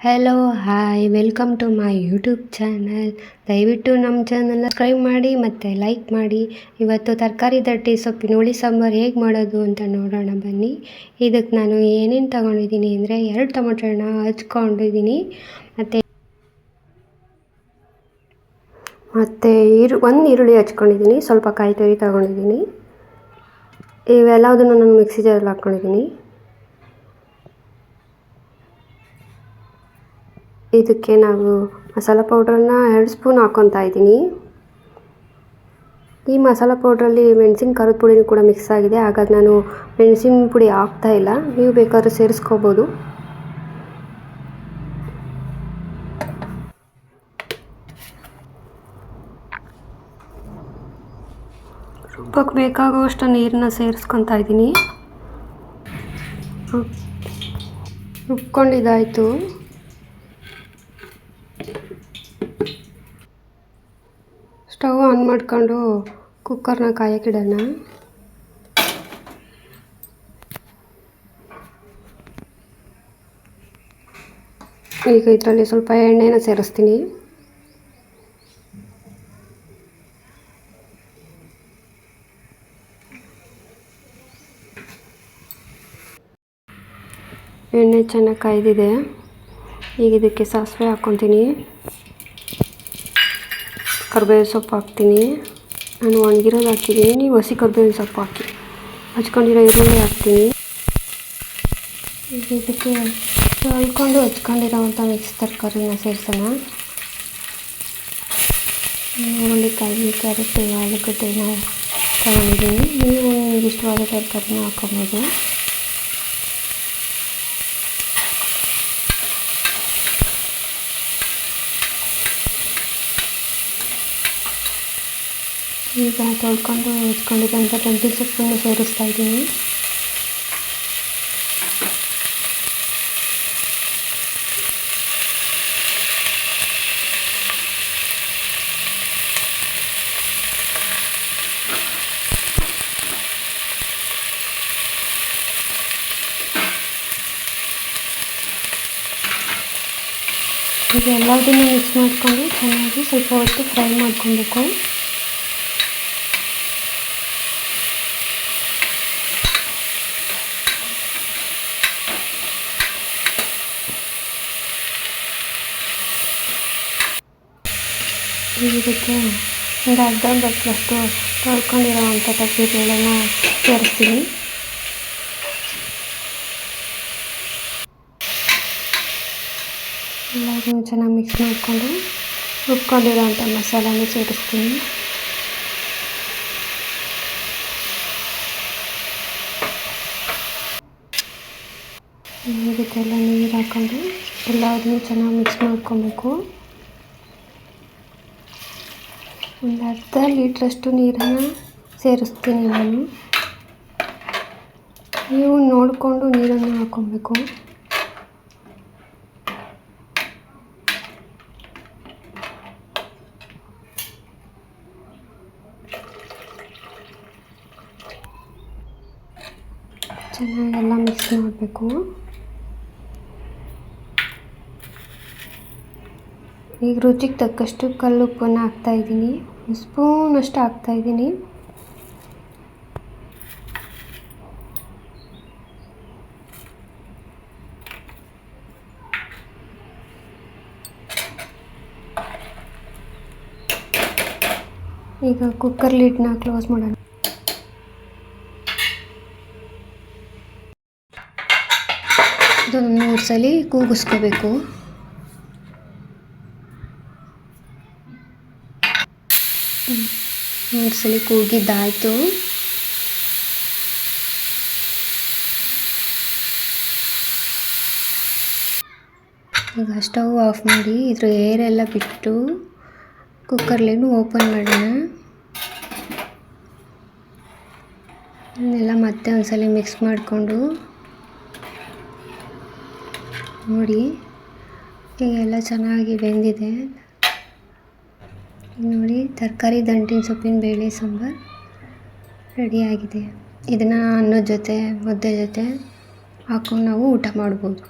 Hello hi welcome to my YouTube channel. ದಯವಿಟ್ಟು ನಮ್ಮ ಚಾನಲ್ನ ಸಬ್ಸ್ಕ್ರೈಬ್ ಮಾಡಿ ಮತ್ತು ಲೈಕ್ ಮಾಡಿ. ಇವತ್ತು ತರಕಾರಿ ದಟ್ಟಿ ಸೊಪ್ಪಿನ ಹುಳಿ ಸಾಂಬಾರು ಹೇಗೆ ಮಾಡೋದು ಅಂತ ನೋಡೋಣ ಬನ್ನಿ. ಇದಕ್ಕೆ ನಾನು ಏನೇನು ತೊಗೊಂಡಿದ್ದೀನಿ ಅಂದರೆ 2 ಟೊಮೊಟೊ ಹಣ್ಣು ಹಚ್ಕೊಂಡಿದ್ದೀನಿ ಮತ್ತು 1 ಈರುಳ್ಳಿ ಹಚ್ಕೊಂಡಿದ್ದೀನಿ, ಸ್ವಲ್ಪ ಕಾಯಿ ತುರಿ ತೊಗೊಂಡಿದ್ದೀನಿ. ಇವೆಲ್ಲದನ್ನು ನಾನು ಮಿಕ್ಸಿ ಜಾರಲ್ಲಿ ಹಾಕ್ಕೊಂಡಿದ್ದೀನಿ. ಇದಕ್ಕೆ ನಾವು ಮಸಾಲ ಪೌಡ್ರನ್ನ 2 ಸ್ಪೂನ್ ಹಾಕ್ಕೊತಾ ಇದ್ದೀನಿ. ಈ ಮಸಾಲ ಪೌಡ್ರಲ್ಲಿ ಮೆಣಸಿನ ಖಾರದ ಪುಡಿನೂ ಕೂಡ ಮಿಕ್ಸ್ ಆಗಿದೆ, ಹಾಗಾಗಿ ನಾನು ಮೆಣಸಿನ ಪುಡಿ ಹಾಕ್ತಾ ಇಲ್ಲ. ನೀವು ಬೇಕಾದ್ರೂ ಸೇರಿಸ್ಕೋಬೋದು. ರುಬ್ಬಕ್ಕೆ ಬೇಕಾಗುವಷ್ಟು ನೀರನ್ನ ಸೇರಿಸ್ಕೊತಾ ಇದ್ದೀನಿ. ರುಬ್ಕೊಂಡಿದ್ದಾಯಿತು. ಸ್ಟವ್ ಆನ್ ಮಾಡ್ಕೊಂಡು ಕುಕ್ಕರ್ನ ಕಾಯಕ್ಕಿಡೋಣ. ಈಗ ಇದರಲ್ಲಿ ಸ್ವಲ್ಪ ಎಣ್ಣೆನ ಸೇರಿಸ್ತೀನಿ. ಎಣ್ಣೆ ಚೆನ್ನಾಗಿ ಕಾಯ್ದಿದೆ. ಈಗ ಇದಕ್ಕೆ ಸಾಸಿವೆ ಹಾಕ್ಕೊತೀನಿ, ಕರಿಬೇವಿನ ಸೊಪ್ಪು ಹಾಕ್ತೀನಿ. ನಾನು ಒಣಗಿರೋದು ಹಾಕಿದ್ದೀನಿ, ನೀವು ಹಸಿ ಕರಿಬೇವಿನ ಸೊಪ್ಪು ಹಾಕಿ. ಹಚ್ಕೊಂಡಿರೋ ಈರುಳ್ಳಿ ಹಾಕ್ತೀನಿ. ಈಗ ಇದಕ್ಕೆ ತೊಳ್ಕೊಂಡು ಹಚ್ಕೊಂಡಿರೋವಂಥ ಮಿಕ್ಸ್ ತರಕಾರಿನ ಸೇರಿಸೋಣ. ಹುರುಳಿಕಾಯಿ, ಕ್ಯಾರೆಟು, ಆಲೂಗಡ್ಡೆನ ತೊಗೊಂಡಿದ್ದೀನಿ. ನೀವು ನಿಮ್ಗೆ ಇಷ್ಟವಾದ ತರಕಾರಿನ ಹಾಕ್ಕೊಬೋದು. ಈಗ ತೊಳ್ಕೊಂಡು ಹಚ್ಕೊಂಡಿದ್ದಂಥ ದಂಟಿ ಸೊಪ್ಪನ್ನು ಸೇರಿಸ್ತಾ ಇದ್ದೀನಿ. ಈಗ ಎಲ್ಲದನ್ನು ಮಿಕ್ಸ್ ಮಾಡಿಕೊಂಡು ಚೆನ್ನಾಗಿ ಸ್ವಲ್ಪ ಹೊತ್ತು ಫ್ರೈ ಮಾಡ್ಕೊಬೇಕು. ಇದಕ್ಕೆ ಒಂದು ಅರ್ಧ ಬಟ್ಲಷ್ಟು ತೊಳ್ಕೊಂಡಿರೋವಂಥ ತರಕಾರಿಗಳನ್ನು ಸೇರಿಸ್ತೀನಿ. ಎಲ್ಲದನ್ನು ಚೆನ್ನಾಗಿ ಮಿಕ್ಸ್ ಮಾಡಿಕೊಂಡು ರುಬ್ಕೊಂಡಿರೋವಂಥ ಮಸಾಲನೂ ಸೇರಿಸ್ತೀನಿ. ಇದಕ್ಕೆಲ್ಲ ನೀರು ಹಾಕ್ಕೊಂಡು ಎಲ್ಲದನ್ನು ಚೆನ್ನಾಗಿ ಮಿಕ್ಸ್ ಮಾಡ್ಕೊಬೇಕು. ಒಂದು ಅರ್ಧ ಲೀಟ್ರಷ್ಟು ನೀರನ್ನು ಸೇರಿಸ್ತೀನಿ ನಾನು. ನೀವು ನೋಡಿಕೊಂಡು ನೀರನ್ನು ಹಾಕ್ಕೊಬೇಕು. ಚೆನ್ನಾಗೆಲ್ಲ ಮಿಕ್ಸ್ ಮಾಡಬೇಕು. ಈಗ ರುಚಿಗೆ ತಕ್ಕಷ್ಟು ಕಲ್ಲುಪ್ಪನ್ನು ಹಾಕ್ತಾಯಿದ್ದೀನಿ, 1 ಸ್ಪೂನಷ್ಟು ಹಾಕ್ತಾಯಿದ್ದೀನಿ. ಈಗ ಕುಕ್ಕರ್ ಲಿಡ್ನ ಕ್ಲೋಸ್ ಮಾಡೋಣ. ಇದನ್ನು 3 ಸಲ ಕೂಗಿಸ್ಕೋಬೇಕು. ಮೂರು ಸಲ ಕೂಗಿದ್ದಾಯಿತು. ಈಗ ಸ್ಟವ್ ಆಫ್ ಮಾಡಿ ಇದ್ರ ಏರೆಲ್ಲ ಬಿಟ್ಟು ಕುಕ್ಕರ್ ಲಿಡ್ ಓಪನ್ ಮಾಡೋಣ. ಇದನ್ನೆಲ್ಲ ಮತ್ತೆ ಒಂದ್ಸಲ ಮಿಕ್ಸ್ ಮಾಡಿಕೊಂಡು ನೋಡಿ, ಈಗೆಲ್ಲ ಚೆನ್ನಾಗಿ ಬೆಂದಿದೆ ನೋಡಿ. ತರಕಾರಿ ದಂಟಿನ ಸೊಪ್ಪಿನ ಬೇಳೆ ಸಾಂಬಾರು ರೆಡಿಯಾಗಿದೆ. ಇದನ್ನು ಅನ್ನದ ಜೊತೆ ಮುದ್ದೆ ಜೊತೆ ಹಾಕ್ಕೊಂಡು ನಾವು ಊಟ ಮಾಡ್ಬೋದು.